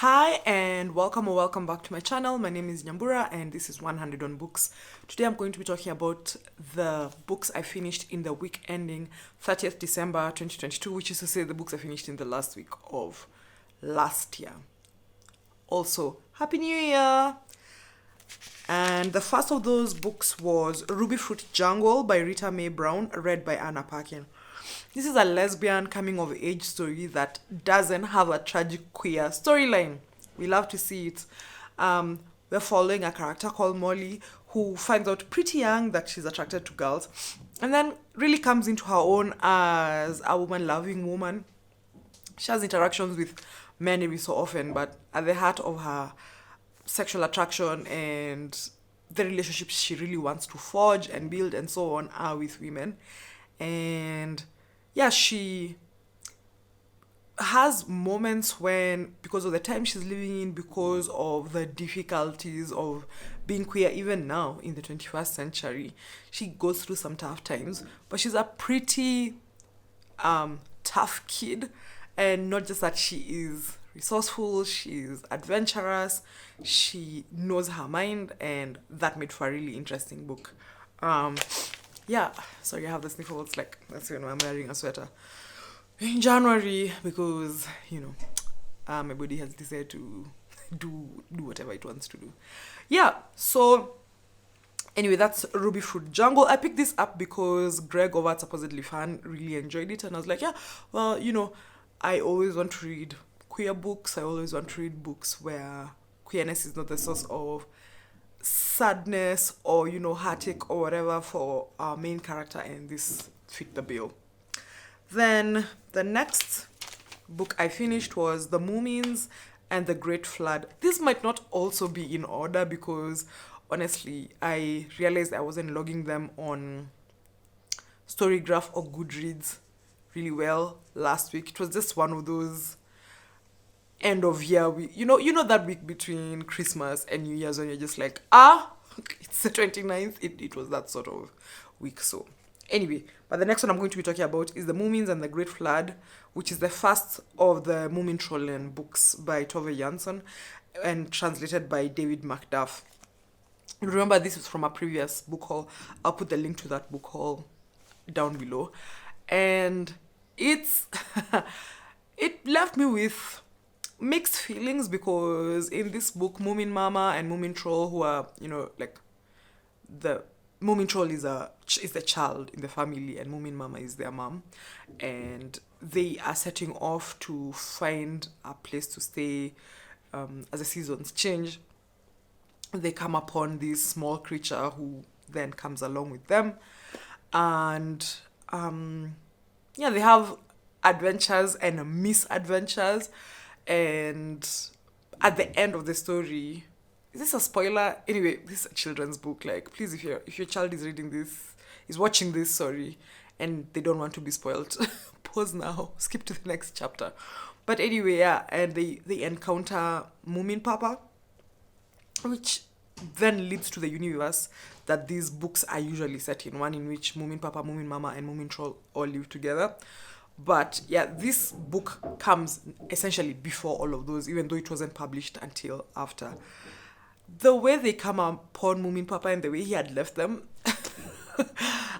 Hi and welcome or welcome back to my channel. My name is Nyambura and this is 100 on Books. Today I'm going to be talking about the books I finished in the week ending 30th December 2022, which is to say the books I finished in the last week of last year. Also, Happy New Year! And the first of those books was Ruby Fruit Jungle by Rita Mae Brown, read by Anna Paquin. This is a lesbian coming of age story that doesn't have a tragic queer storyline. We love to see it. We're following a character called Molly who finds out pretty young that she's attracted to girls and then really comes into her own as a woman loving woman. She has interactions with men every so often, but at the heart of her sexual attraction and the relationships she really wants to forge and build and so on are with women. And yeah, she has moments when, because of the time she's living in, because of the difficulties of being queer, even now in the 21st century, she goes through some tough times. But she's a pretty tough kid, and not just that, she is resourceful, she's adventurous, she knows her mind, and that made for a really interesting book. Yeah, sorry, I have the sniffles, like, that's when I'm wearing a sweater in January because, my body has decided to do whatever it wants to do. Yeah, so anyway, that's Ruby Fruit Jungle. I picked this up because Greg over at Supposedly Fan really enjoyed it, and I was like, yeah, well, I always want to read queer books. I always want to read books where queerness is not the source of sadness or heartache or whatever for our main character, and this fit the bill. Then the next book I finished was The Moomins and the Great Flood. This might not also be in order because honestly I realized I wasn't logging them on Storygraph or Goodreads really well last week. It was just one of those end of year week, that week between Christmas and New Year's when you're just like, it's the 29th. It was that sort of week. So anyway, but the next one I'm going to be talking about is The Moomins and the Great Flood, which is the first of the Moomin Trollen books by Tove Jansson and translated by David Macduff. Remember, this is from a previous book haul. I'll put the link to that book haul down below. And it's it left me with mixed feelings because in this book, Moomin Mama and Moomin Troll, who are, the Moomin Troll is the child in the family and Moomin Mama is their mom, and they are setting off to find a place to stay as the seasons change. They come upon this small creature who then comes along with them, and they have adventures and misadventures. And at the end of the story, is this a spoiler? Anyway, this is a children's book. Like, please, if your child is reading this, is watching this, sorry, and they don't want to be spoiled, pause now, skip to the next chapter. But anyway, yeah, and they encounter Moomin Papa, which then leads to the universe that these books are usually set in, one in which Moomin Papa, Moomin Mama, and Moomin Troll all live together. But yeah, this book comes essentially before all of those, even though it wasn't published until after. The way they come upon Moomin Papa and the way he had left them,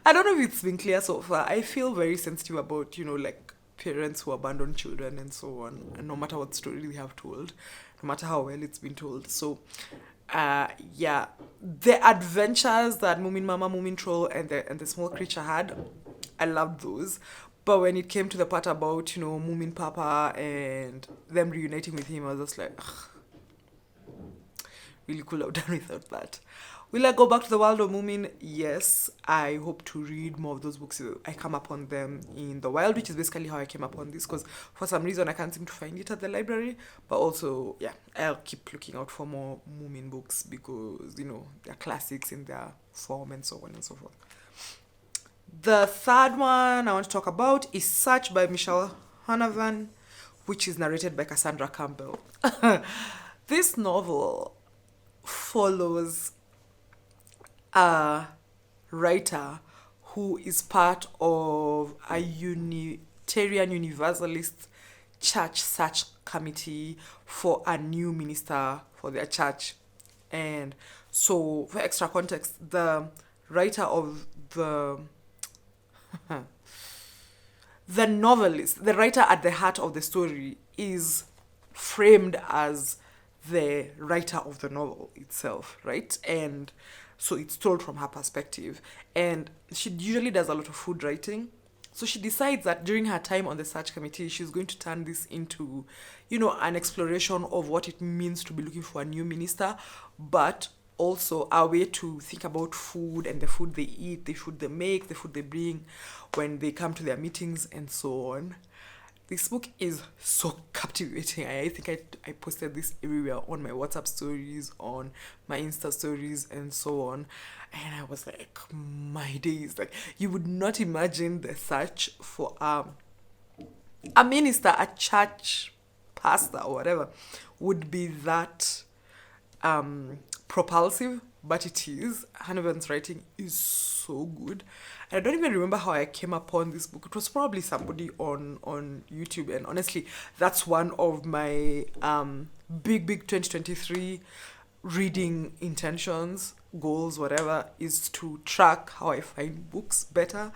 I don't know if it's been clear so far. I feel very sensitive about, parents who abandon children and so on, and no matter what story they have told, no matter how well it's been told. So, the adventures that Moomin Mama, Moomin Troll, and the small creature had, I loved those. But when it came to the part about, Moomin Papa and them reuniting with him, I was just like, ugh, really could have done without that. Will I go back to the world of Moomin? Yes. I hope to read more of those books. I come upon them in the wild, which is basically how I came upon this, because for some reason I can't seem to find it at the library. But also, yeah, I'll keep looking out for more Moomin books because, they're classics in their form and so on and so forth. The third one I want to talk about is Search by Michelle Huneven, which is narrated by Cassandra Campbell. This novel follows a writer who is part of a Unitarian Universalist church search committee for a new minister for their church. And so, for extra context, the writer of the novelist, the writer at the heart of the story, is framed as the writer of the novel itself, right? And so it's told from her perspective. And she usually does a lot of food writing. So she decides that during her time on the search committee, she's going to turn this into, an exploration of what it means to be looking for a new minister, but also a way to think about food and the food they eat, the food they make, the food they bring when they come to their meetings, and so on. This book is so captivating. I think I posted this everywhere on my WhatsApp stories, on my Insta stories, and so on. And I was like, my days. Like, you would not imagine the search for a minister, a church pastor, or whatever, would be that propulsive, but it is. Huneven's writing is so good. And I don't even remember how I came upon this book. It was probably somebody on YouTube, and honestly, that's one of my big 2023 reading intentions, goals, whatever, is to track how I find books better,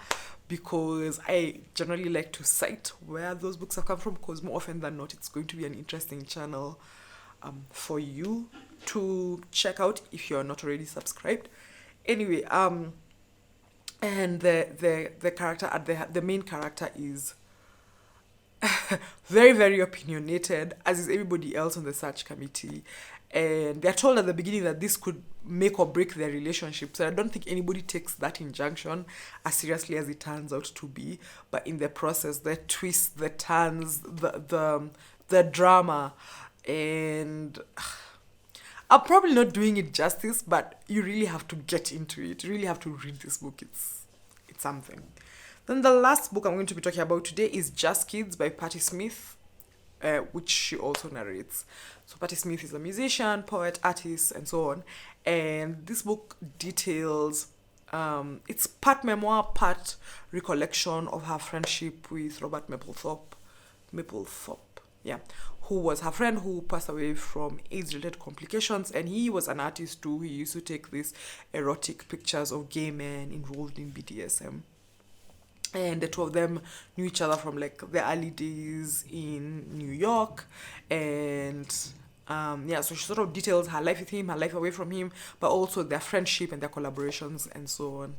because I generally like to cite where those books have come from, because more often than not, it's going to be an interesting channel for you to check out if you're not already subscribed. Anyway, and the character at the main character is very, very opinionated, as is everybody else on the search committee. And they're told at the beginning that this could make or break their relationship. So I don't think anybody takes that injunction as seriously as it turns out to be. But in the process, the twists, the turns, the drama, and I'm probably not doing it justice, but you really have to get into it. You really have to read this book. It's something. Then the last book I'm going to be talking about today is Just Kids by Patti Smith, which she also narrates. So Patti Smith is a musician, poet, artist, and so on. And this book details, it's part memoir, part recollection of her friendship with Robert Mapplethorpe, yeah, who was her friend who passed away from AIDS-related complications. And he was an artist too. He used to take these erotic pictures of gay men involved in BDSM. And the two of them knew each other from like the early days in New York. And so she sort of details her life with him, her life away from him, but also their friendship and their collaborations and so on.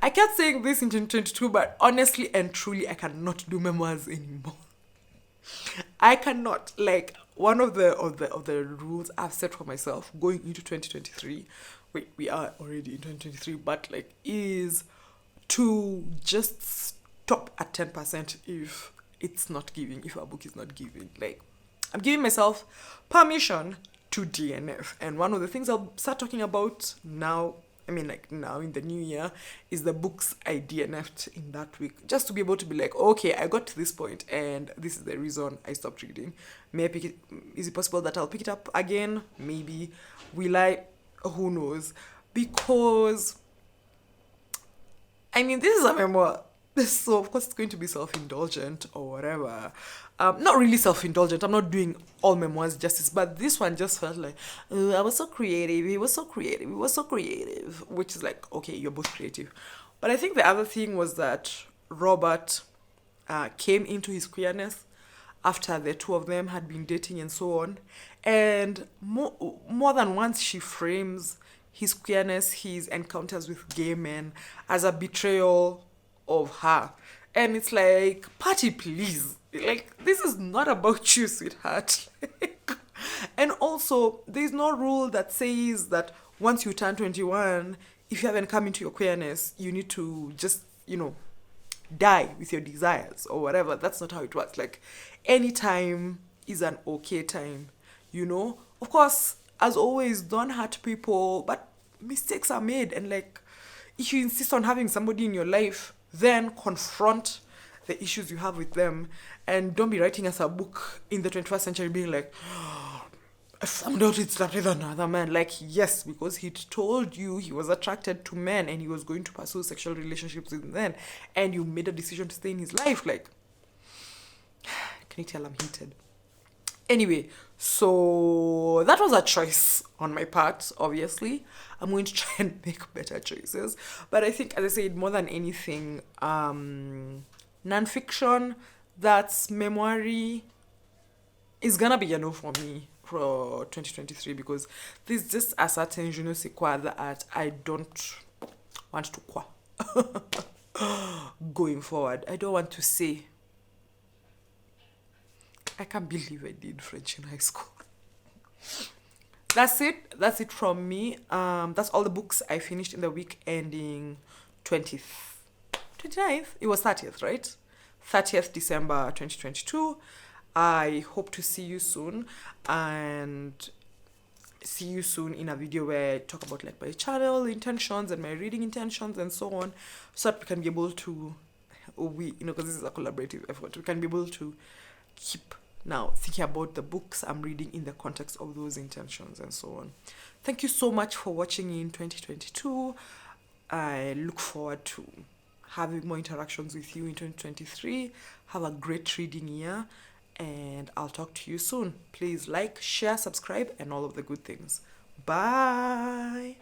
I kept saying this in 2022, but honestly and truly, I cannot do memoirs anymore. I cannot. Like, one of the rules I've set for myself going into 2023, wait, we are already in 2023, but like, is to just stop at 10% if it's not giving, if a book is not giving. Like, I'm giving myself permission to DNF. And one of the things I'll start talking about now, now in the new year, is the books I DNF'd in that week. Just to be able to be like, okay, I got to this point and this is the reason I stopped reading. May I pick it? Is it possible that I'll pick it up again? Maybe. Will I? Who knows? Because, this is a memoir. So, of course, it's going to be self-indulgent or whatever. Not really self-indulgent. I'm not doing all memoirs justice. But this one just felt like, I was so creative. He was so creative. He was so creative. Which is like, okay, you're both creative. But I think the other thing was that Robert came into his queerness after the two of them had been dating and so on. And more than once, she frames his queerness, his encounters with gay men, as a betrayal of her. And it's like, Patti, please, like, this is not about you, sweetheart. And also, there's no rule that says that once you turn 21, if you haven't come into your queerness, you need to just, die with your desires or whatever. That's not how it works. Like, any time is an okay time, Of course, as always, don't hurt people, but mistakes are made. And like, if you insist on having somebody in your life, then confront the issues you have with them, and don't be writing us a book in the 21st century being like, I found out it slept with another man. Like, yes, because he told you he was attracted to men and he was going to pursue sexual relationships with men, and you made a decision to stay in his life. Like, Definitely I'm heated. Anyway, so that was a choice on my part, obviously. I'm going to try and make better choices. But I think, as I said, more than anything, nonfiction that's memory is gonna be a no for me for 2023, because there's just a certain je ne sais quoi that I don't want to qua going forward. I don't want to say. I can't believe I did French in high school. That's it. That's it from me. That's all the books I finished in the week ending 20th, 29th. It was 30th, right? 30th December 2022. I hope to see you soon, and see you soon in a video where I talk about like my channel intentions and my reading intentions and so on, so that we can be able to, because this is a collaborative effort, we can be able to keep now thinking about the books I'm reading in the context of those intentions and so on. Thank you so much for watching in 2022. I look forward to having more interactions with you in 2023. Have a great reading year, and I'll talk to you soon. Please like, share, subscribe, and all of the good things. Bye.